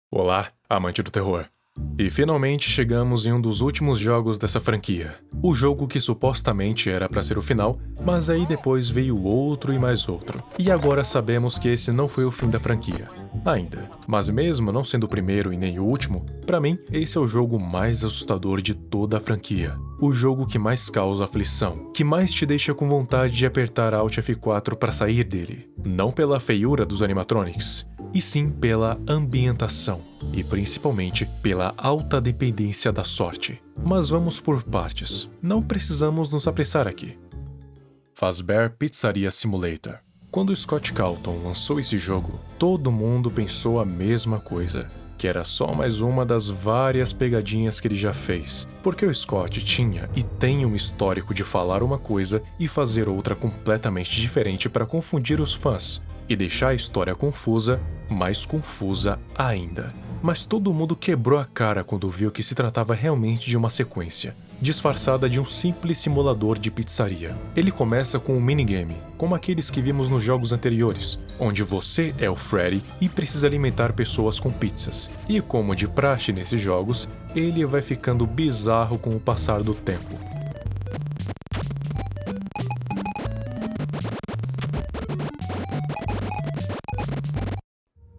Olá, amante do terror. E finalmente chegamos em um dos últimos jogos dessa franquia. O jogo que supostamente era pra ser o final, mas aí depois veio outro e mais outro. E agora sabemos que esse não foi o fim da franquia. Ainda. Mas mesmo não sendo o primeiro e nem o último, pra mim, esse é o jogo mais assustador de toda a franquia. O jogo que mais causa aflição, que mais te deixa com vontade de apertar Alt F4 para sair dele. Não pela feiura dos animatronics, e sim pela ambientação, e principalmente pela alta dependência da sorte. Mas vamos por partes, não precisamos nos apressar aqui. Fazbear Pizzeria Simulator. Quando Scott Calton lançou esse jogo, todo mundo pensou a mesma coisa, que era só mais uma das várias pegadinhas que ele já fez, porque o Scott tinha e tem um histórico de falar uma coisa e fazer outra completamente diferente para confundir os fãs e deixar a história confusa, mais confusa ainda. Mas todo mundo quebrou a cara quando viu que se tratava realmente de uma sequência, disfarçada de um simples simulador de pizzaria. Ele começa com um minigame, como aqueles que vimos nos jogos anteriores, onde você é o Freddy e precisa alimentar pessoas com pizzas. E como de praxe nesses jogos, ele vai ficando bizarro com o passar do tempo.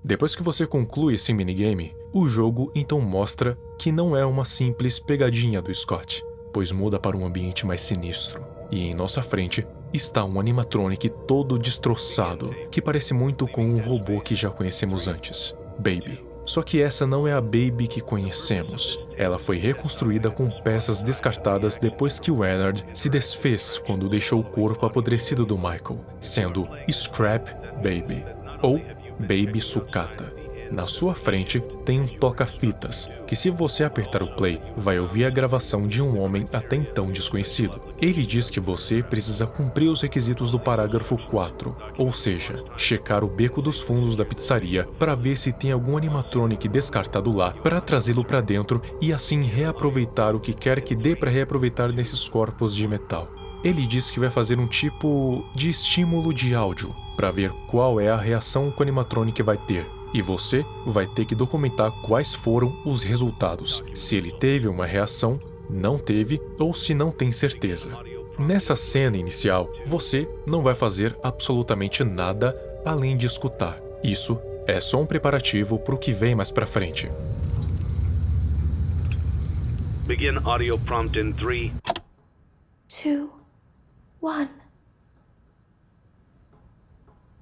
Depois que você conclui esse minigame, o jogo então mostra que não é uma simples pegadinha do Scott, pois muda para um ambiente mais sinistro. E em nossa frente está um animatronic todo destroçado, que parece muito com um robô que já conhecemos antes, Baby. Só que essa não é a Baby que conhecemos. Ela foi reconstruída com peças descartadas depois que o Ennard se desfez quando deixou o corpo apodrecido do Michael, sendo Scrap Baby, ou Baby Sucata. Na sua frente tem um toca-fitas, que se você apertar o play, vai ouvir a gravação de um homem até então desconhecido. Ele diz que você precisa cumprir os requisitos do parágrafo 4, ou seja, checar o beco dos fundos da pizzaria para ver se tem algum animatronic descartado lá para trazê-lo para dentro e assim reaproveitar o que quer que dê para reaproveitar nesses corpos de metal. Ele diz que vai fazer um tipo de estímulo de áudio para ver qual é a reação que o animatronic vai ter. E você vai ter que documentar quais foram os resultados, se ele teve uma reação, não teve ou se não tem certeza. Nessa cena inicial, você não vai fazer absolutamente nada além de escutar. Isso é só um preparativo para o que vem mais pra frente. Begin audio prompt in 3, 2, 1.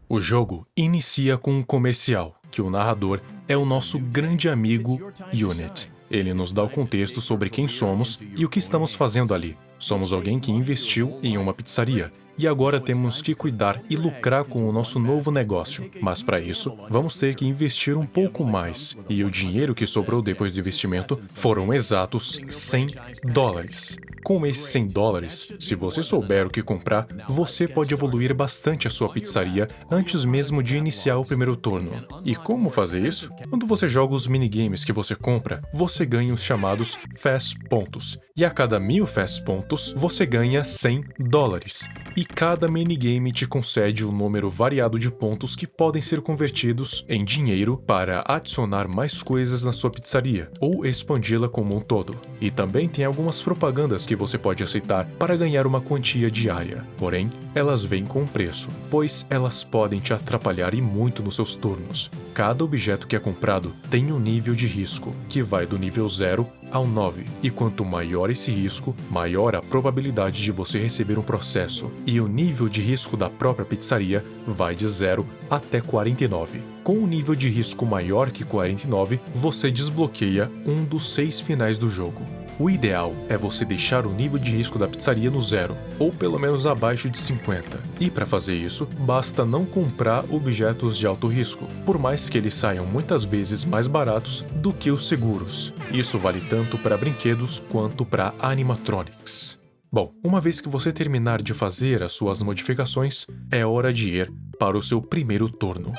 O jogo inicia com um comercial, que o narrador é o nosso grande amigo Unit. Ele nos dá o contexto sobre quem somos e o que estamos fazendo ali. Somos alguém que investiu em uma pizzaria e agora temos que cuidar e lucrar com o nosso novo negócio. Mas para isso, vamos ter que investir um pouco mais. E o dinheiro que sobrou depois do investimento foram exatos $100. Com esses $100, se você souber o que comprar, você pode evoluir bastante a sua pizzaria antes mesmo de iniciar o primeiro turno. E como fazer isso? Quando você joga os minigames que você compra, você ganha os chamados Fast Pontos. E a cada 1000 Fast Pontos, você ganha $100. E cada minigame te concede um número variado de pontos que podem ser convertidos em dinheiro para adicionar mais coisas na sua pizzaria, ou expandi-la como um todo. E também tem algumas propagandas que você pode aceitar para ganhar uma quantia diária. Porém, elas vêm com um preço, pois elas podem te atrapalhar e muito nos seus turnos. Cada objeto que é comprado tem um nível de risco, que vai do nível 0 ao 9, e quanto maior esse risco, maior a probabilidade de você receber um processo, e o nível de risco da própria pizzaria vai de 0 até 49. Com um nível de risco maior que 49, você desbloqueia um dos 6 finais do jogo. O ideal é você deixar o nível de risco da pizzaria no 0, ou pelo menos abaixo de 50. E para fazer isso, basta não comprar objetos de alto risco, por mais que eles saiam muitas vezes mais baratos do que os seguros. Isso vale tanto para brinquedos quanto para animatronics. Bom, uma vez que você terminar de fazer as suas modificações, é hora de ir para o seu primeiro turno.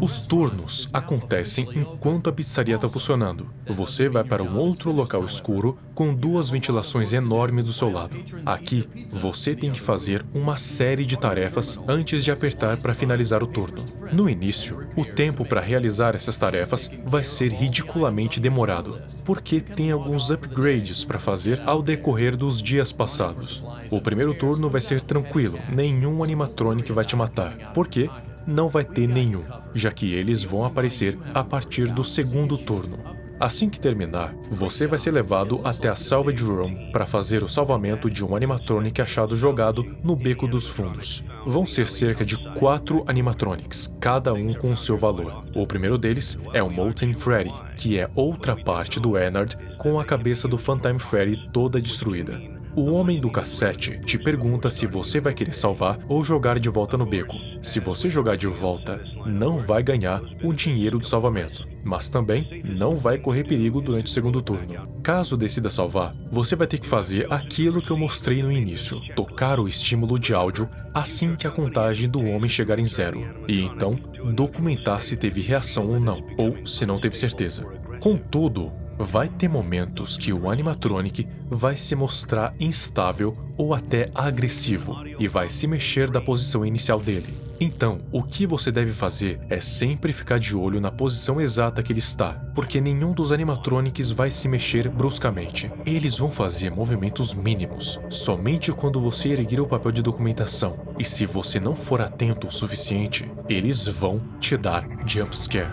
Os turnos acontecem enquanto a pizzaria está funcionando. Você vai para um outro local escuro com 2 ventilações enormes do seu lado. Aqui, você tem que fazer uma série de tarefas antes de apertar para finalizar o turno. No início, o tempo para realizar essas tarefas vai ser ridiculamente demorado, porque tem alguns upgrades para fazer ao decorrer dos dias passados. O primeiro turno vai ser tranquilo, nenhum animatronic vai te matar, porque não vai ter nenhum, já que eles vão aparecer a partir do segundo turno. Assim que terminar, você vai ser levado até a Salvage Room para fazer o salvamento de um animatronic achado jogado no beco dos fundos. Vão ser cerca de 4 animatronics, cada um com o seu valor. O primeiro deles é o Molten Freddy, que é outra parte do Ennard com a cabeça do Funtime Freddy toda destruída. O homem do cassete te pergunta se você vai querer salvar ou jogar de volta no beco. Se você jogar de volta, não vai ganhar o dinheiro do salvamento, mas também não vai correr perigo durante o segundo turno. Caso decida salvar, você vai ter que fazer aquilo que eu mostrei no início, tocar o estímulo de áudio assim que a contagem do homem chegar em 0, e então documentar se teve reação ou não, ou se não teve certeza. Contudo, vai ter momentos que o animatronic vai se mostrar instável ou até agressivo e vai se mexer da posição inicial dele. Então, o que você deve fazer é sempre ficar de olho na posição exata que ele está, porque nenhum dos animatronics vai se mexer bruscamente. Eles vão fazer movimentos mínimos, somente quando você erguer o papel de documentação. E se você não for atento o suficiente, eles vão te dar jumpscare.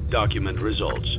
Document results.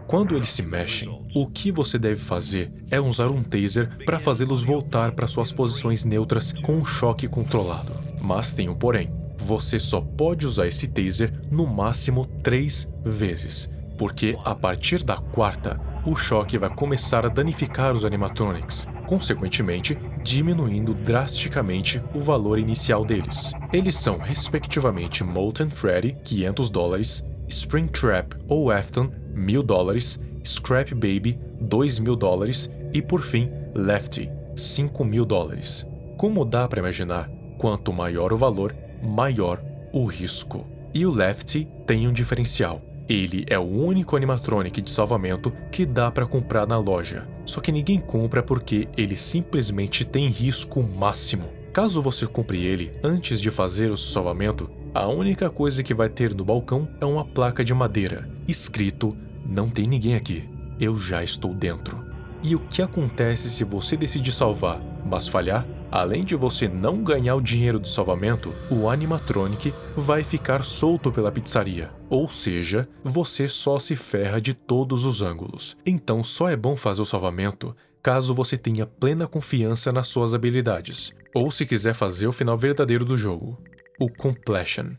Quando eles se mexem, o que você deve fazer é usar um taser para fazê-los voltar para suas posições neutras com um choque controlado. Mas tem um porém, você só pode usar esse taser no máximo 3 vezes, porque a partir da 4ª, o choque vai começar a danificar os animatronics, consequentemente diminuindo drasticamente o valor inicial deles. Eles são respectivamente Molten Freddy, $500, Springtrap ou Afton, $1.000, Scrap Baby, $2.000 e, por fim, Lefty, $5.000. Como dá para imaginar, quanto maior o valor, maior o risco. E o Lefty tem um diferencial. Ele é o único animatronic de salvamento que dá para comprar na loja, só que ninguém compra porque ele simplesmente tem risco máximo. Caso você compre ele antes de fazer o salvamento, a única coisa que vai ter no balcão é uma placa de madeira, escrito: "Não tem ninguém aqui, eu já estou dentro". E o que acontece se você decidir salvar, mas falhar? Além de você não ganhar o dinheiro do salvamento, o animatronic vai ficar solto pela pizzaria. Ou seja, você só se ferra de todos os ângulos. Então só é bom fazer o salvamento caso você tenha plena confiança nas suas habilidades, ou se quiser fazer o final verdadeiro do jogo, o completion.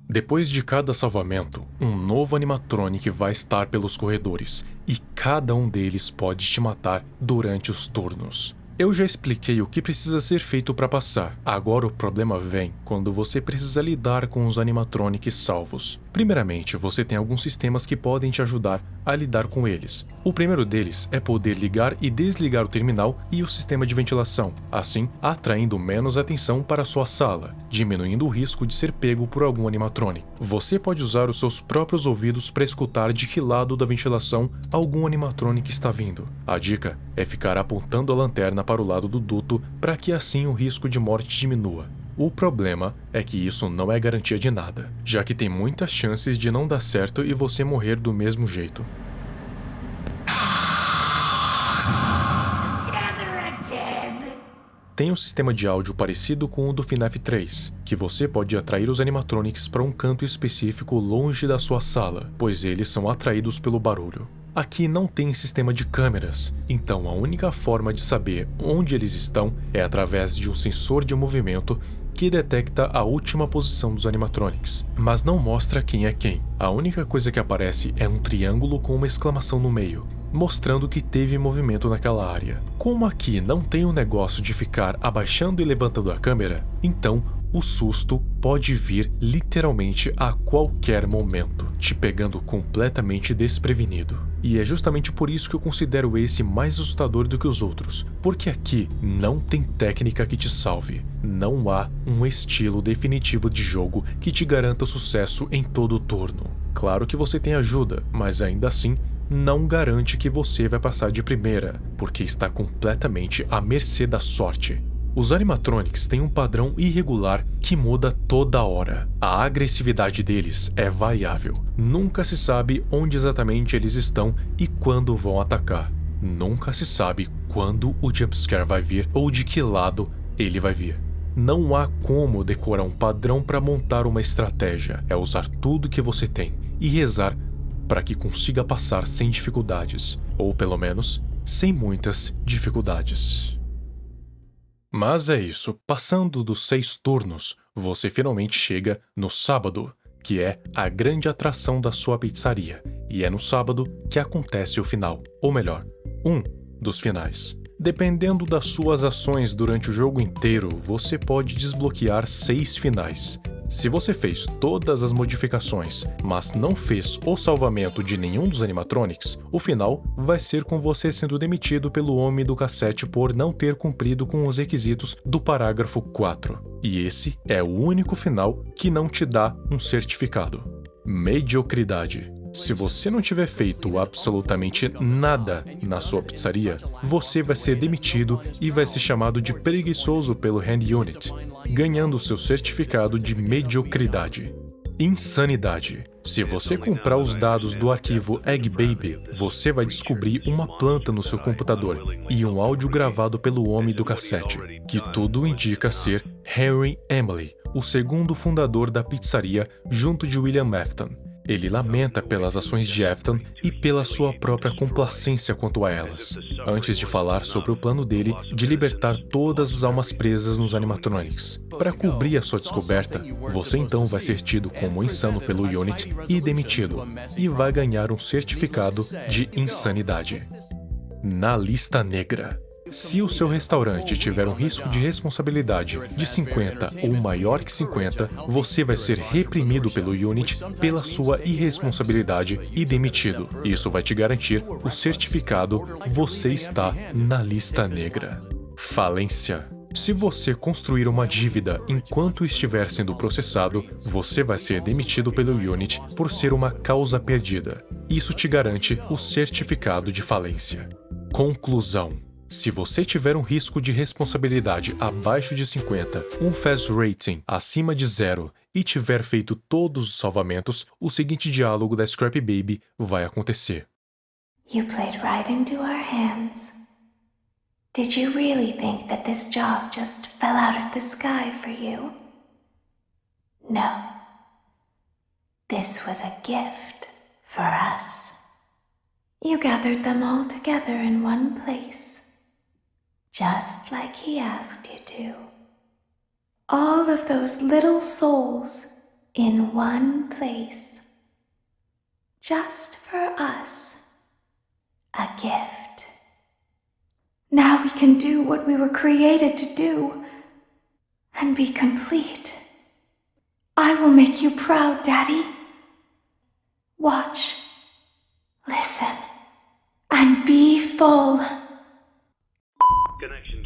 Depois de cada salvamento, um novo animatronic vai estar pelos corredores, e cada um deles pode te matar durante os turnos. Eu já expliquei o que precisa ser feito para passar. Agora o problema vem quando você precisa lidar com os animatronics salvos. Primeiramente, você tem alguns sistemas que podem te ajudar a lidar com eles. O primeiro deles é poder ligar e desligar o terminal e o sistema de ventilação, assim atraindo menos atenção para sua sala, diminuindo o risco de ser pego por algum animatronic. Você pode usar os seus próprios ouvidos para escutar de que lado da ventilação algum animatronic está vindo. A dica é ficar apontando a lanterna para o lado do duto para que assim o risco de morte diminua. O problema é que isso não é garantia de nada, já que tem muitas chances de não dar certo e você morrer do mesmo jeito. Tem um sistema de áudio parecido com o do FNAF 3, que você pode atrair os animatronics para um canto específico longe da sua sala, pois eles são atraídos pelo barulho. Aqui não tem sistema de câmeras, então a única forma de saber onde eles estão é através de um sensor de movimento que detecta a última posição dos animatronics, mas não mostra quem é quem. A única coisa que aparece é um triângulo com uma exclamação no meio, mostrando que teve movimento naquela área. Como aqui não tem o negócio de ficar abaixando e levantando a câmera, então o susto pode vir literalmente a qualquer momento, te pegando completamente desprevenido. E é justamente por isso que eu considero esse mais assustador do que os outros, porque aqui não tem técnica que te salve. Não há um estilo definitivo de jogo que te garanta sucesso em todo turno. Claro que você tem ajuda, mas ainda assim, não garante que você vai passar de primeira, porque está completamente à mercê da sorte. Os animatronics têm um padrão irregular que muda toda hora. A agressividade deles é variável. Nunca se sabe onde exatamente eles estão e quando vão atacar. Nunca se sabe quando o jumpscare vai vir ou de que lado ele vai vir. Não há como decorar um padrão para montar uma estratégia. É usar tudo que você tem e rezar para que consiga passar sem dificuldades, ou pelo menos sem muitas dificuldades. Mas é isso, passando dos 6 turnos, você finalmente chega no sábado, que é a grande atração da sua pizzaria, e é no sábado que acontece o final, ou melhor, um dos finais. Dependendo das suas ações durante o jogo inteiro, você pode desbloquear 6 finais. Se você fez todas as modificações, mas não fez o salvamento de nenhum dos animatronics, o final vai ser com você sendo demitido pelo homem do cassete por não ter cumprido com os requisitos do parágrafo 4. E esse é o único final que não te dá um certificado. Mediocridade. Se você não tiver feito absolutamente nada na sua pizzaria, você vai ser demitido e vai ser chamado de preguiçoso pelo Hand Unit, ganhando seu certificado de mediocridade. Insanidade. Se você comprar os dados do arquivo Egg Baby, você vai descobrir uma planta no seu computador e um áudio gravado pelo homem do cassete, que tudo indica ser Henry Emily, o segundo fundador da pizzaria junto de William Afton. Ele lamenta pelas ações de Afton e pela sua própria complacência quanto a elas, antes de falar sobre o plano dele de libertar todas as almas presas nos animatronics. Para cobrir a sua descoberta, você então vai ser tido como insano pelo Unit e demitido, e vai ganhar um certificado de insanidade. Na lista negra. Se o seu restaurante tiver um risco de responsabilidade de 50 ou maior que 50, você vai ser reprimido pelo Unit pela sua irresponsabilidade e demitido. Isso vai te garantir o certificado "Você está na lista negra". Falência. Se você construir uma dívida enquanto estiver sendo processado, você vai ser demitido pelo Unit por ser uma causa perdida. Isso te garante o certificado de falência. Conclusão. Se você tiver um risco de responsabilidade abaixo de 50, um Fast Rating acima de 0 e tiver feito todos os salvamentos, o seguinte diálogo da Scrappy Baby vai acontecer. You played right into our hands. Did you really think that this job just fell out of the sky for you? No. This was a gift for us. You gathered them all together in one place. Just like he asked you to. All of those little souls in one place. Just for us. A gift. Now we can do what we were created to do. And be complete. I will make you proud, Daddy. Watch. Listen. And be full.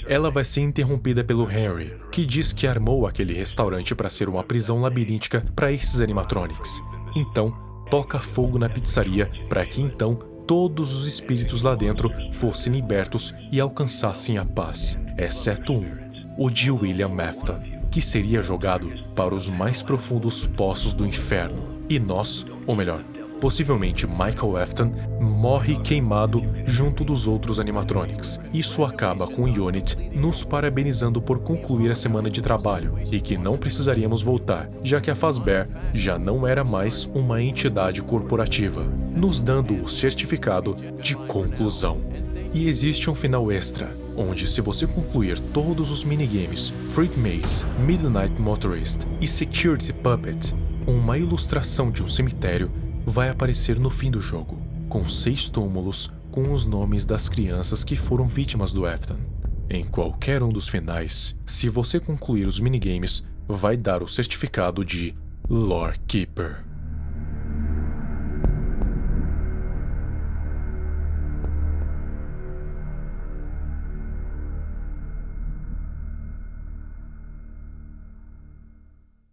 Ela vai ser interrompida pelo Henry, que diz que armou aquele restaurante para ser uma prisão labiríntica para esses animatronics. Então, toca fogo na pizzaria para que então todos os espíritos lá dentro fossem libertos e alcançassem a paz, exceto um, o de William Afton, que seria jogado para os mais profundos poços do inferno. E nós, ou melhor, possivelmente Michael Afton, morre queimado junto dos outros animatronics. Isso acaba com o Unit nos parabenizando por concluir a semana de trabalho e que não precisaríamos voltar, já que a Fazbear já não era mais uma entidade corporativa, nos dando o certificado de conclusão. E existe um final extra, onde se você concluir todos os minigames Freight Maze, Midnight Motorist e Security Puppet, uma ilustração de um cemitério vai aparecer no fim do jogo, com 6 túmulos com os nomes das crianças que foram vítimas do Afton. Em qualquer um dos finais, se você concluir os minigames, vai dar o certificado de Lore Keeper.